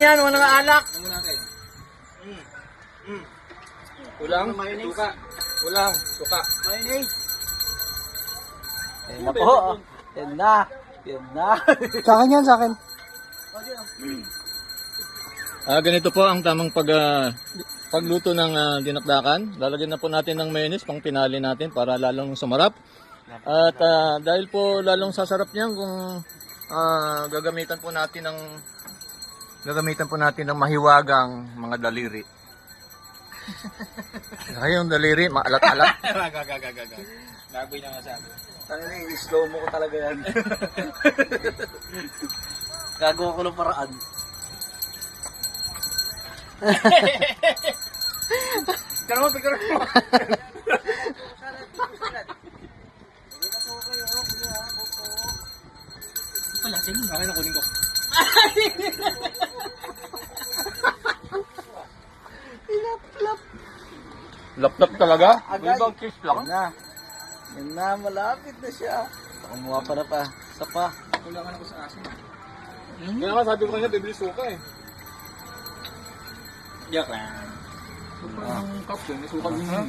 Yan, walang alak. Ano natin? Kulang, suka. Kulang, suka. Mayonnaise. Yan na po. Yan na. Yan na. Sa akin yan, sa akin. Ganito po ang tamang pagluto ng dinakdakan. Lalagyan na po natin ng mayonnaise pang pinali natin para lalong sumarap. At dahil po lalong sasarap niyan kung gagamitan po natin ng mahiwagang mga daliri. Yung daliri, maalat-alat. Baboy na masabi. Tangina, i-slow mo ko talaga yan. Gagawa ko ng paraan. Picture mo, picture mo. Okay na, kunin ko. Lap-lap talaga? Agay. Ibang kiss lang. Yan na. Yan na, malapit na siya. Kumuha pa na pa. Isa pa. Kulangan ako sa asin. Kaya nga sabi ko kanya, bibili suka eh. Yak lang. Ang cup yun, may suka din yun.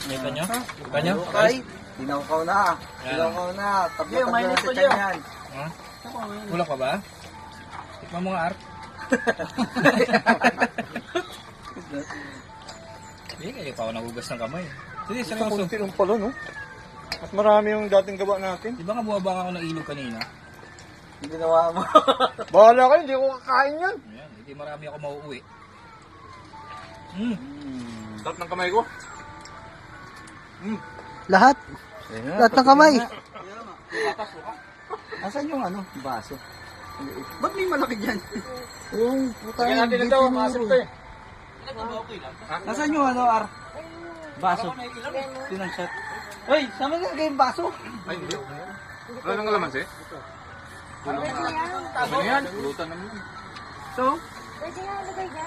May kanya? Kanya? Okay. Dinawkaw na. Dinawkaw na. Tapos Leo, na mainit sa pa, Leo. kanyan. Ha? Kulang pa ba? Tikman mo nga, Art. Hindi, kaya pa ako nagugas ng kamay. Sige, seryoso. Kunti lang pala, no? Mas marami yung dating gawa natin. Di ba nga buwabang ako ng ilog kanina? Yung ginawa mo. Bahala kayo, hindi ko kakain yan. Ayan, hindi marami ako mauuwi. Sarap ng kamay ko. Lahat. Lahat ng kamay. Asan yung ano? Baso. Ba't may malaki dyan? Yung puta Kaya natin ito, masip to eh. Nasaan yung ano, Ar? Baso. Tinansyat. Uy, saan mo nilagay yung baso? Ay, hindi. Wala nang kalamansi? Ano yan? Pulutan naman. So, Pwede nga, lagay dyan.